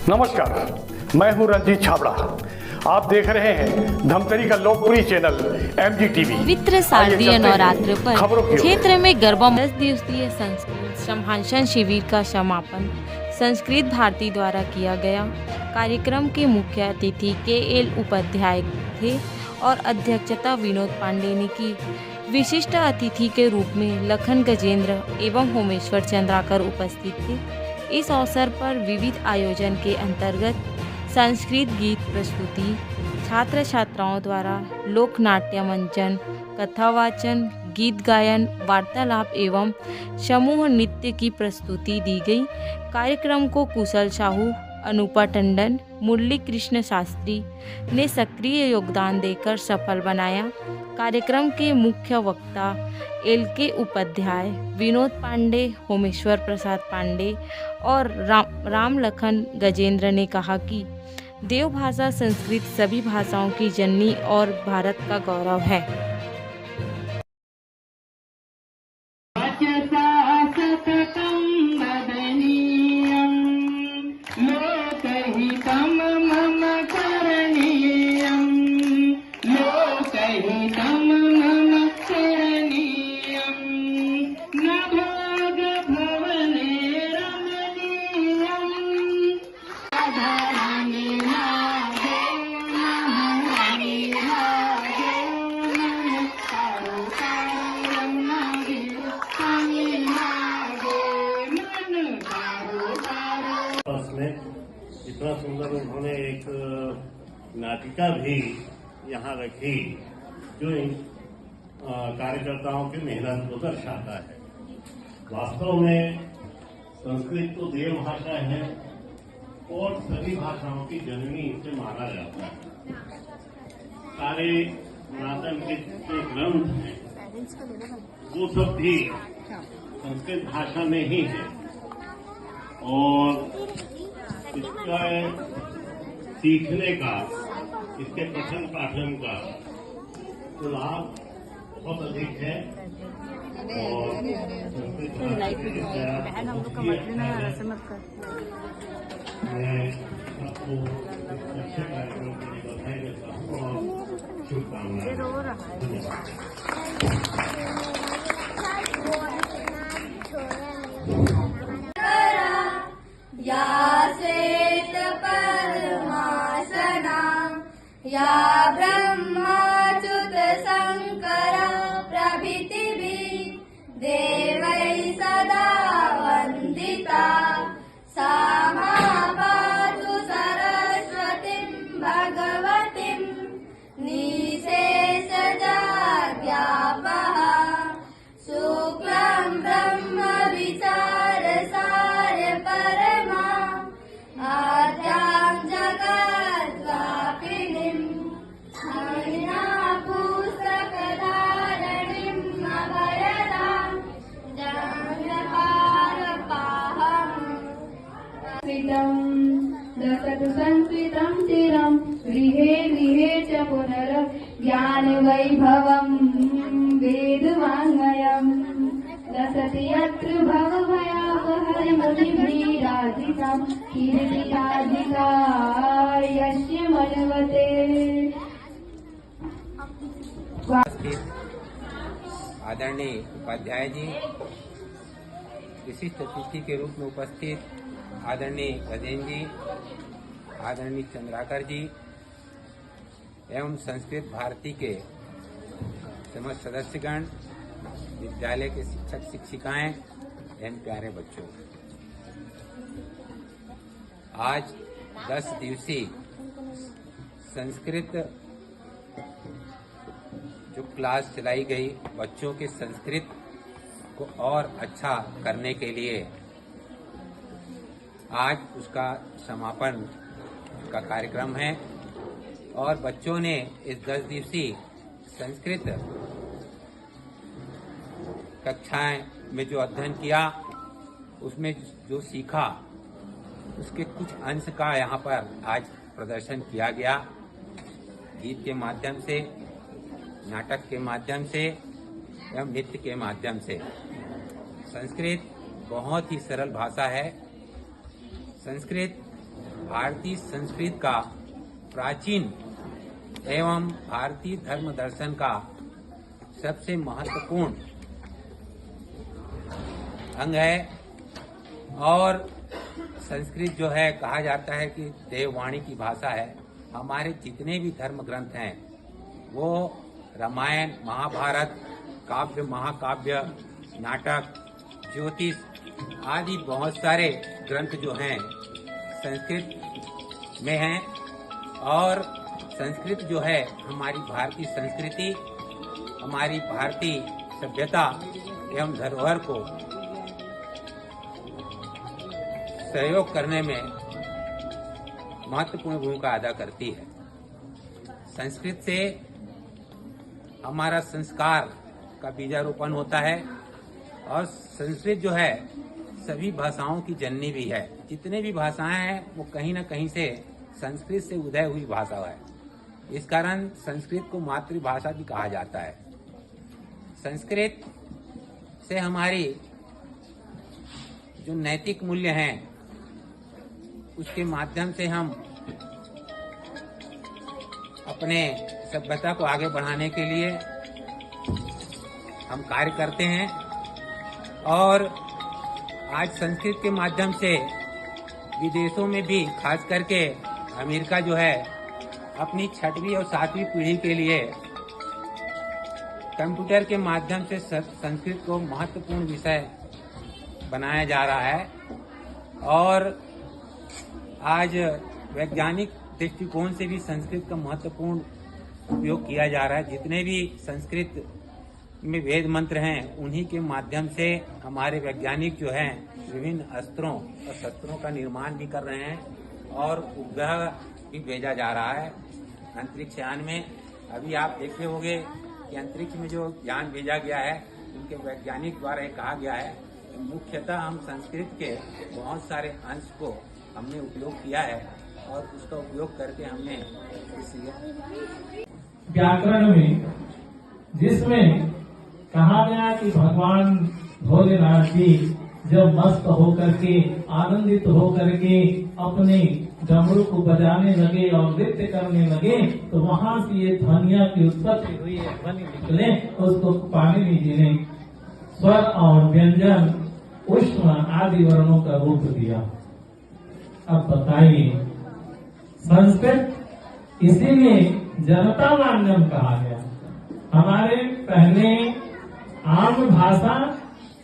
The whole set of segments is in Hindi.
नमस्कार, मैं हूं रंजीत छाबड़ा। आप देख रहे हैं धमतरी का लोकप्रिय चैनल MGTV। पवित्र शारदीय नवरात्र पर क्षेत्र में गरबा 10 दिवसीय संस्कृत संभाषण शिविर का समापन संस्कृत भारती द्वारा किया गया। कार्यक्रम के मुख्य अतिथि KL उपाध्याय थे और अध्यक्षता विनोद पांडे ने की। विशिष्ट अतिथि के रूप में लखन गजेंद्र एवं होमेश्वर चंद्राकर उपस्थित थे। इस अवसर पर विविध आयोजन के अंतर्गत संस्कृत गीत प्रस्तुति, छात्र छात्राओं द्वारा लोक नाट्य मंचन, कथावाचन, गीत गायन, वार्तालाप एवं समूह नृत्य की प्रस्तुति दी गई। कार्यक्रम को कुशल साहू, अनुपा टंडन, मुरली कृष्ण शास्त्री ने सक्रिय योगदान देकर सफल बनाया। कार्यक्रम के मुख्य वक्ता LK उपाध्याय, विनोद पांडे, होमेश्वर प्रसाद पांडे और राम लखन गजेंद्र ने कहा कि देवभाषा संस्कृत सभी भाषाओं की जननी और भारत का गौरव है। इतना सुंदर उन्होंने एक नाटिका भी यहाँ रखी जो इन कार्यकर्ताओं की मेहनत को दर्शाता है। वास्तव में संस्कृत तो देव भाषा है और सभी भाषाओं की जननी इसे माना जाता है। सारे पुरातन के जितने ग्रंथ हैं वो सब भी संस्कृत भाषा में ही है और इसका सीखने का, इसके पठन पाठन का तो लाभ बहुत अधिक है और संस्कृत भाषा मैं आपको अच्छे कार्यक्रम के लिए बधाई देता हूँ और शुभकामनाएं। या ब्रह्माच्युत शंकर प्रभृतिभिः देवैः सदा वन्दिता सा पातु सरस्वतीं भगवतीं निःशेषजाड्यापहा शुक्लं ब्रह्म विचारसार परमा आद्यां जगद्व्यापिनीं दशतु संस्कृतं चिरं गृहे गृहे च पुनर ज्ञानवैभवं वेदवाङ्मयम् दशति यत्र भवभयापहरिमुनिभिराजितं कीर्तिराजिता यस्य मनवते। आदरणीय उपाध्याय जी, विशिष्ट अतिथि के रूप में उपस्थित आदरणीय गजेंद्र जी, आदरणीय चंद्राकर जी एवं संस्कृत भारती के समस्त सदस्यगण, विद्यालय के शिक्षक शिक्षिकाएं एवं प्यारे बच्चों, आज 10 दिवसीय संस्कृत जो क्लास चलाई गई बच्चों के संस्कृत को और अच्छा करने के लिए, आज उसका समापन का कार्यक्रम है और बच्चों ने इस 10 दिवसीय संस्कृत कक्षाएं में जो अध्ययन किया, उसमें जो सीखा, उसके कुछ अंश का यहाँ पर आज प्रदर्शन किया गया। गीत के माध्यम से, नाटक के माध्यम से एवं नृत्य के माध्यम से। संस्कृत बहुत ही सरल भाषा है। संस्कृत भारतीय संस्कृत का प्राचीन एवं भारतीय धर्म दर्शन का सबसे महत्वपूर्ण अंग है। और संस्कृत जो है, कहा जाता है कि देववाणी की भाषा है। हमारे जितने भी धर्म ग्रंथ हैं वो रामायण, महाभारत, काव्य, महाकाव्य, नाटक, ज्योतिष आदि बहुत सारे ग्रंथ जो हैं संस्कृत में हैं। और संस्कृत जो है हमारी भारतीय संस्कृति, हमारी भारतीय सभ्यता एवं धरोहर को सहयोग करने में महत्वपूर्ण भूमिका अदा करती है। संस्कृत से हमारा संस्कार का बीजारोपण होता है और संस्कृत जो है सभी भाषाओं की जननी भी है। जितने भी भाषाएं हैं वो कहीं न कहीं से संस्कृत से उदय हुई भाषा है। इस कारण संस्कृत को मातृभाषा भी कहा जाता है। संस्कृत से हमारी जो नैतिक मूल्य हैं उसके माध्यम से हम अपने सभ्यता को आगे बढ़ाने के लिए हम कार्य करते हैं। और आज संस्कृत के माध्यम से विदेशों में भी, खास करके अमेरिका जो है, अपनी 6वीं और 7वीं पीढ़ी के लिए कंप्यूटर के माध्यम से संस्कृत को महत्वपूर्ण विषय बनाया जा रहा है। और आज वैज्ञानिक दृष्टिकोण से भी संस्कृत का महत्वपूर्ण उपयोग किया जा रहा है। जितने भी संस्कृत में वेद मंत्र हैं उन्हीं के माध्यम से हमारे वैज्ञानिक जो हैं विभिन्न अस्त्रों और शस्त्रों का निर्माण भी कर रहे हैं और उपग्रह भी भेजा जा रहा है अंतरिक्ष यान में। अभी आप देखे होंगे कि अंतरिक्ष में जो यान भेजा गया है उनके वैज्ञानिक द्वारा कहा गया है कि मुख्यतः हम संस्कृत के बहुत सारे अंश को हमने उपयोग किया है और उसका उपयोग करके हमने इस व्याकरण में, जिसमें कहा गया कि भगवान भोलेनाथ जी जब मस्त होकर के, आनंदित होकर के अपने डमरू को बजाने लगे और नृत्य करने लगे तो वहाँ से ये ध्वनिया की उत्पत्ति हुई है। ध्वनि निकले, उसको पाणिनि जी ने स्वर और व्यंजन, उष्ण आदि वर्णों का रूप दिया। अब बताइए, संस्कृत इसीलिए जनता माध्यम कहा गया। हमारे पहले आम भाषा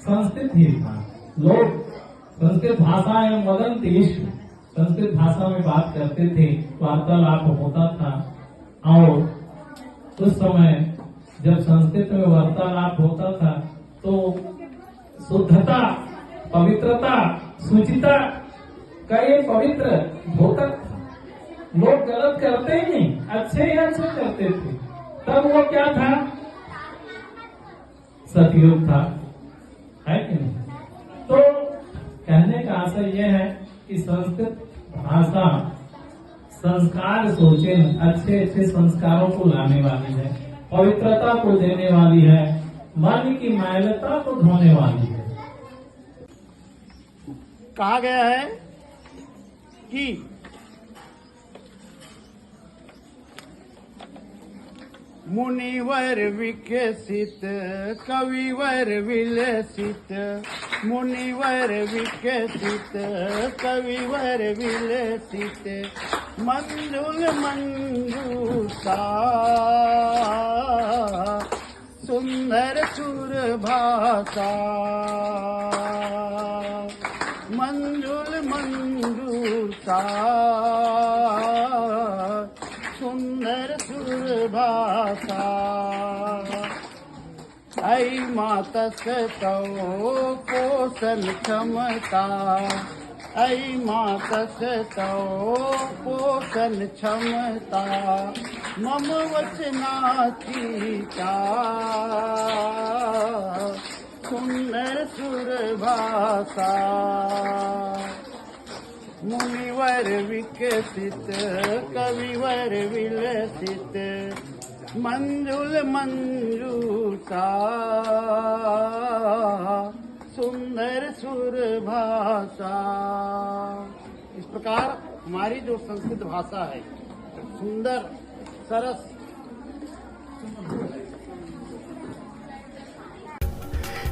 संस्कृत ही था। लोग संस्कृत भाषा एवं वदंति विश्व, संस्कृत भाषा में बात करते थे, वार्तालाप होता था। और उस समय जब संस्कृत में वार्तालाप होता था तो शुद्धता, पवित्रता, शुचिता का ये पवित्र द्योतक था। लोग गलत करते ही नहीं, अच्छे ही अच्छे करते थे। तब वो क्या था? सतयुग था, है कि नहीं? तो कहने का आशय यह है कि संस्कृत भाषा संस्कार सोचे, अच्छे अच्छे संस्कारों को लाने वाली है, पवित्रता को देने वाली है, मन की मैलता को धोने वाली है। कहा गया है कि मुनिवर विकसित कविवर विलसित, मुनिवर विकसित कविवर विलसित, मंजुल मंजूषा सुंदर सुर भाषा, मंजुल मंजूषा सुंदर सुर भाषा, ऐ मातस तव पोषण क्षमता, ऐ मातस तव पोषण क्षमता, मम वचनाची चा सुंदर सुर भाषा, मुनिवर विकसित कविवर विलसित, मंजुल मंजूषा सुंदर सुर भाषा। इस प्रकार हमारी जो संस्कृत भाषा है सुंदर सरस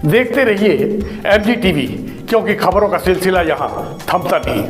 देखते रहिए MG TV, क्योंकि खबरों का सिलसिला यहाँ थमता नहीं।